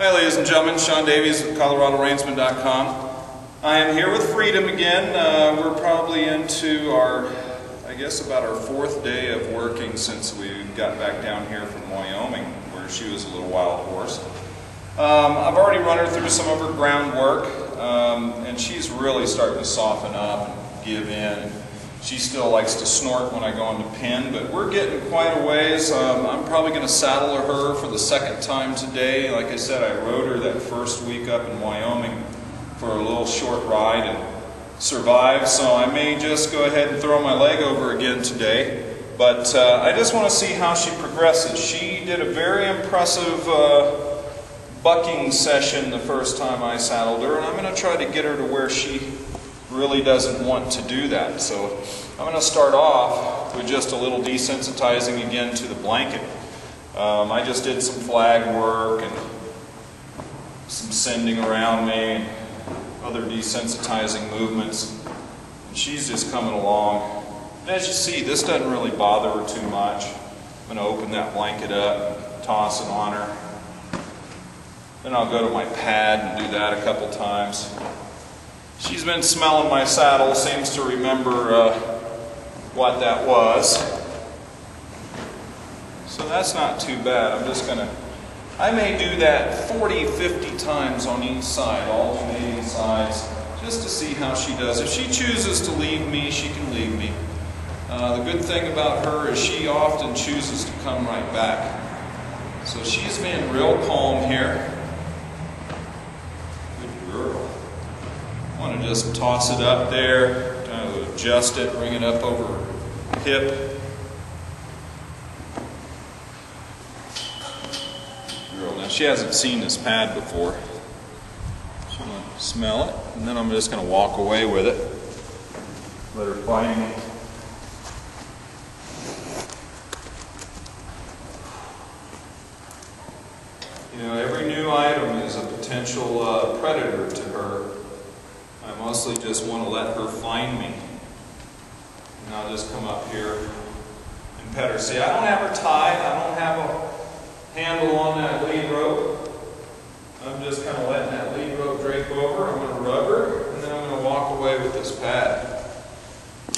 Hi ladies and gentlemen, Sean Davies with ColoradoRainsman.com. I am here with Freedom again. We're probably into about our fourth day of working since we got back down here from Wyoming, where she was a little wild horse. I've already run her through some of her groundwork, and she's really starting to soften up and give in. She still likes to snort when I go into pen, but we're getting quite a ways. I'm probably going to saddle her for the second time today. Like I said, I rode her that first week up in Wyoming for a little short ride and survived, so I may just go ahead and throw my leg over again today. But I just want to see how she progresses. She did a very impressive bucking session the first time I saddled her, and I'm going to try to get her to where she really doesn't want to do that. So I'm going to start off with just a little desensitizing again to the blanket. I just did some flag work and some sending around me and other desensitizing movements, and she's just coming along. And as you see, this doesn't really bother her too much. I'm going to open that blanket up, toss it on her. Then I'll go to my pad and do that a couple times. She's been smelling my saddle, seems to remember what that was. So that's not too bad. I may do that 40, 50 times on each side, alternating sides, just to see how she does. If she chooses to leave me, she can leave me. The good thing about her is she often chooses to come right back. So she's been real calm here. Good girl. I want to just toss it up there, kind of adjust it, bring it up over her hip. Girl, now she hasn't seen this pad before. She's going to smell it, and then I'm just going to walk away with it. Let her find me. You know, every new item is a potential predator to her. I mostly just want to let her find me. And I'll just come up here and pet her. See, I don't have her tied. I don't have a handle on that lead rope. I'm just kind of letting that lead rope drape over. I'm going to rub her, and then I'm going to walk away with this pad.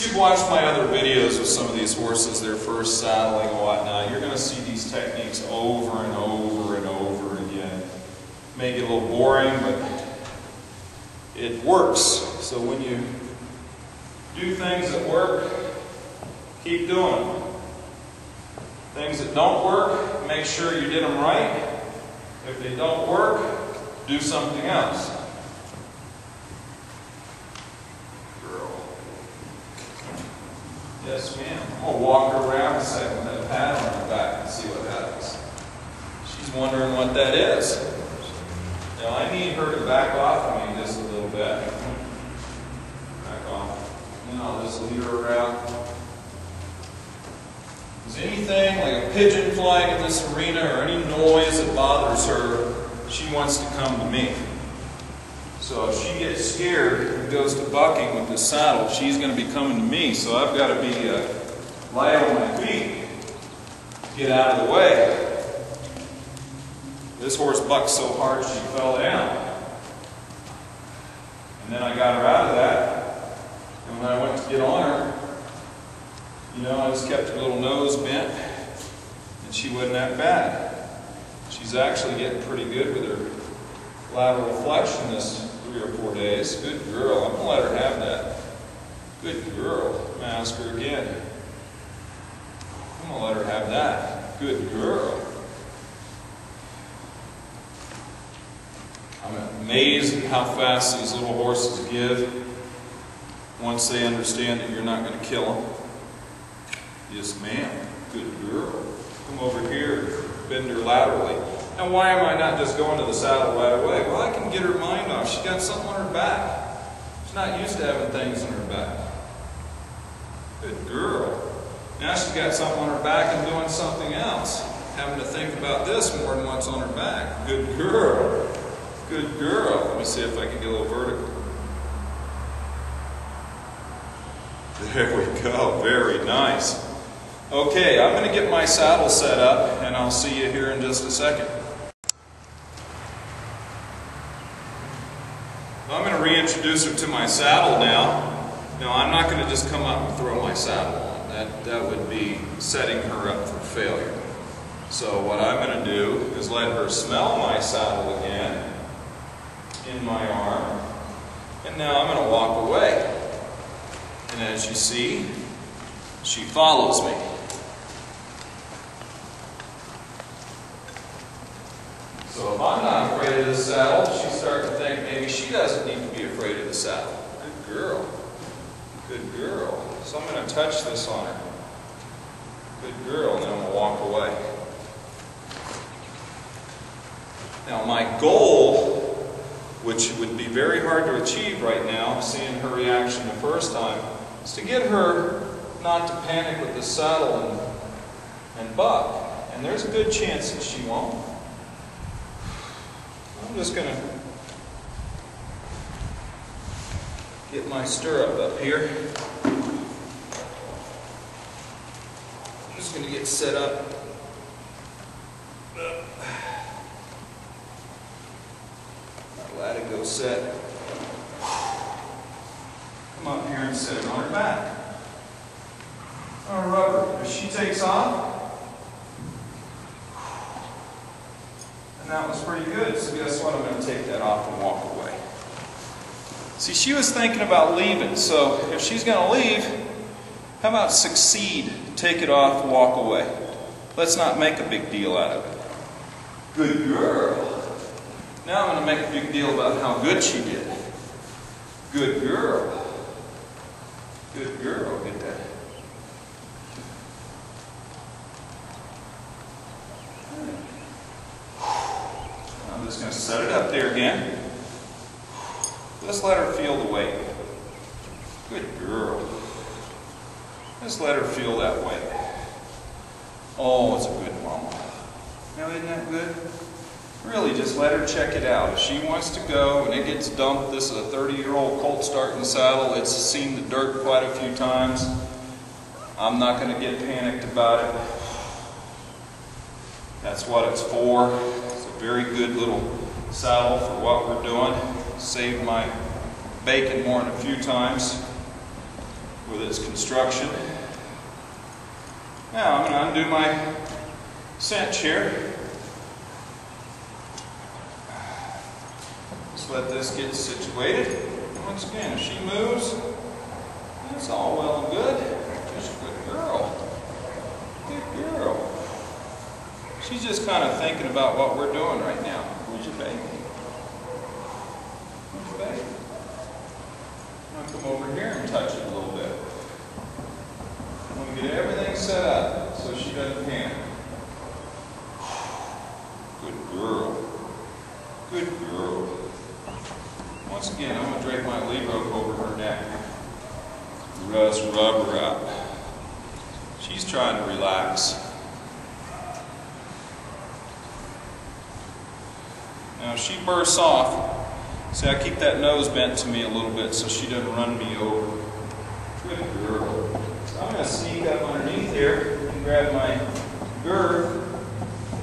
You've watched my other videos with some of these horses, their first saddling and whatnot. You're going to see these techniques over and over and over again. May get a little boring, but it works. So when you do things that work, keep doing them. Things that don't work, make sure you did them right. If they don't work, do something else. Girl. Yes, ma'am. I'm going to walk her around a second with that pad on her back and see what happens. She's wondering what that is. Now I need her to back off of me just a little bit. Back off. And I'll just lead her around. Is anything like a pigeon flying in this arena or any noise that bothers her, she wants to come to me. So if she gets scared and goes to bucking with this saddle, she's going to be coming to me. So I've got to be light on my feet, get out of the way. This horse bucked so hard she fell down. And then I got her out of that. And when I went to get on her, you know, I just kept her little nose bent, and she wasn't that bad. She's actually getting pretty good with her lateral flexion this 3 or 4 days. Good girl. I'm going to let her have that. Good girl. I'm going to ask her again. I'm going to let her have that. Good girl. I'm amazed at how fast these little horses give once they understand that you're not going to kill them. Yes, ma'am. Good girl. Come over here and bend her laterally. Now, why am I not just going to the saddle right away? Well, I can get her mind off. She's got something on her back. She's not used to having things on her back. Good girl. Now she's got something on her back and doing something else. Having to think about this more than what's on her back. Good girl. Good girl. Let me see if I can get a little vertical. There we go. Very nice. Okay, I'm going to get my saddle set up, and I'll see you here in just a second. I'm going to reintroduce her to my saddle now. Now, I'm not going to just come up and throw my saddle on. That would be setting her up for failure. So what I'm going to do is let her smell my saddle again in my arm. And now I'm going to walk away. And as you see, she follows me. So if I'm not afraid of the saddle, she's starting to think maybe she doesn't need to be afraid of the saddle. Good girl. Good girl. So I'm going to touch this on her. Good girl, and then I'm going to walk away. Now my goal, which would be very hard to achieve right now, seeing her reaction the first time, is to get her not to panic with the saddle and buck. And there's a good chance that she won't. I'm just going to get my stirrup up here. I'm just going to get set up. Let it go set. Come up here and sit on her back. Our rubber. If she takes off, and that was pretty good. So guess what? I'm going to take that off and walk away. See, she was thinking about leaving. So if she's going to leave, how about succeed? Take it off, walk away. Let's not make a big deal out of it. Good girl. Now I'm going to make a big deal about how good she did. Good girl. Good girl. Get that. I'm just going to set it up there again. Just let her feel the weight. Good girl. Just let her feel that weight. Oh, it's a good mama. Now, isn't that good? Really, just let her check it out. If she wants to go and it gets dumped, this is a 30-year-old colt starting saddle. It's seen the dirt quite a few times. I'm not going to get panicked about it. That's what it's for. It's a very good little saddle for what we're doing. Saved my bacon more than a few times with its construction. Now I'm going to undo my cinch here. Let this get situated. Once again, if she moves, that's all well and good. She's a good girl. Good girl. She's just kind of thinking about what we're doing right now. Who's your baby? Who's your baby? I'm going to come over here and touch it a little bit. I'm going to get everything set up so she doesn't panic. Good girl. Good girl. Once again, I'm going to drape my lead rope over her neck. Just rub her up. She's trying to relax. Now, if she bursts off, see, I keep that nose bent to me a little bit so she doesn't run me over. Good girl. So I'm going to sneak up underneath here and grab my girth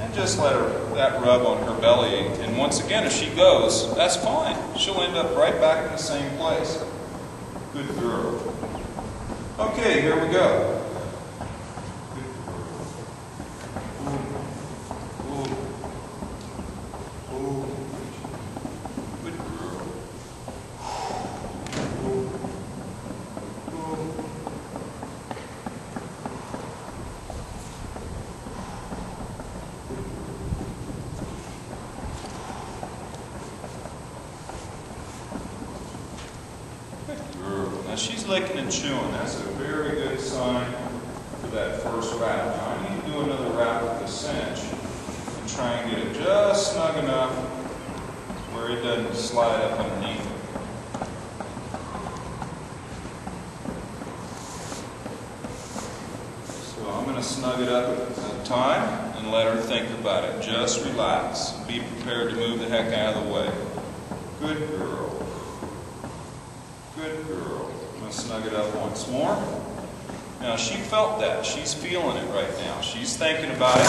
and just let that rub on her belly. And once again, if she goes, that's fine. She'll end up right back in the same place. Good girl. Okay, here we go. Now she's licking and chewing. That's a very good sign for that first wrap. Now I need to do another wrap with the cinch and try and get it just snug enough where it doesn't slide up underneath it. So I'm going to snug it up at a time and let her think about it. Just relax and be prepared to move the heck out of the way. Good girl. Good girl. I'm going to snug it up once more. Now she felt that. She's feeling it right now. She's thinking about it.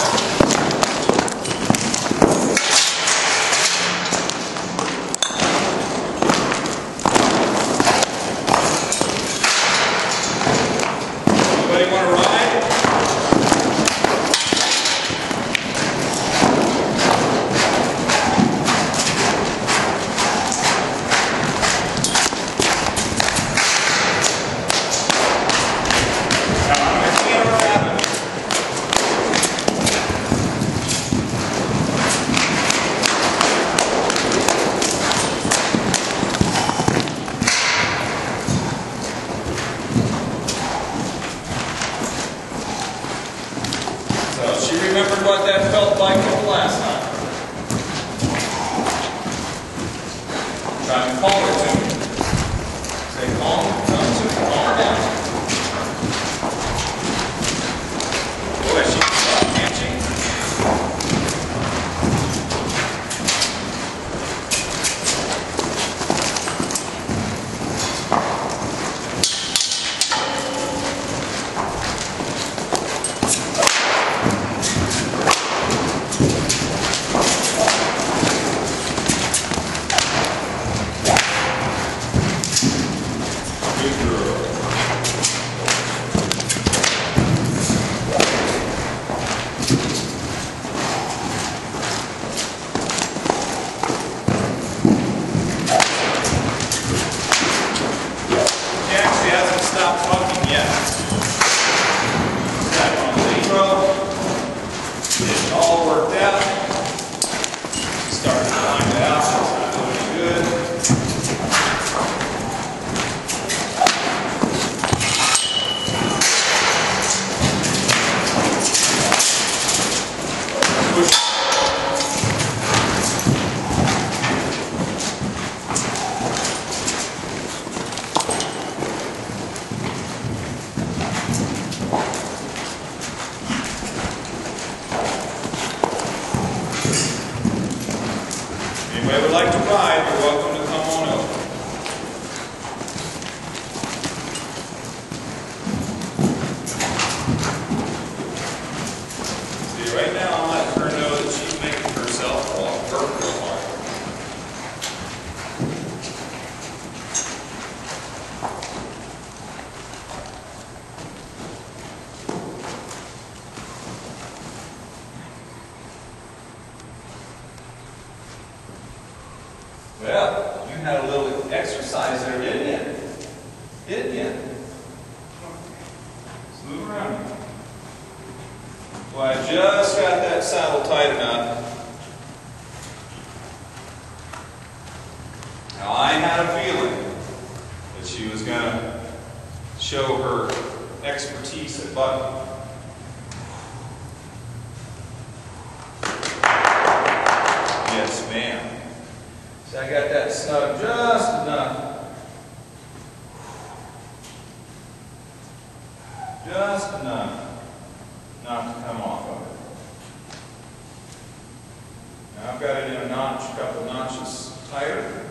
exercise there, didn't you? Didn't you? Let's move around. Well, I just got that saddle tight enough. Now, I had a feeling that she was going to show her expertise at bucking. Yes, ma'am. So I got that snug just enough. Just enough not to come off of it. Now I've got it in a notch, a couple notches tighter.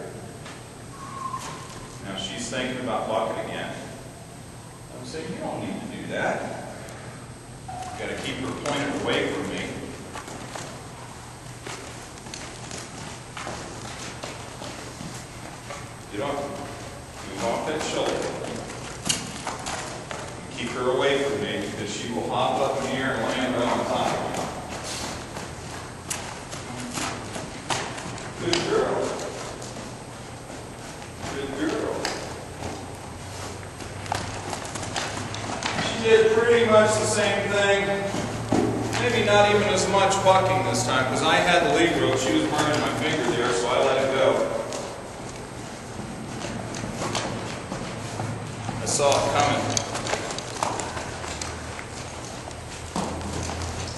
Now she's thinking about bucking again. I'm saying, you don't need to do that. You've got to keep her pointed away from me. You don't move off that shoulder. Keep her away from me because she will hop up in the air and land right on top of you. Good girl. Good girl. She did pretty much the same thing. Maybe not even as much bucking this time because I had the lead rope. She was burning my finger there, so I let it go. I saw it coming.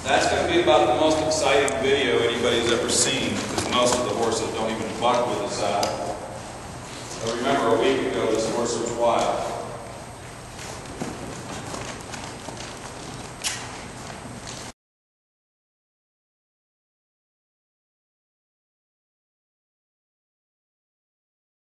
That's going to be about the most exciting video anybody's ever seen because most of the horses don't even buck with a saddle. But remember, a week ago this horse was wild.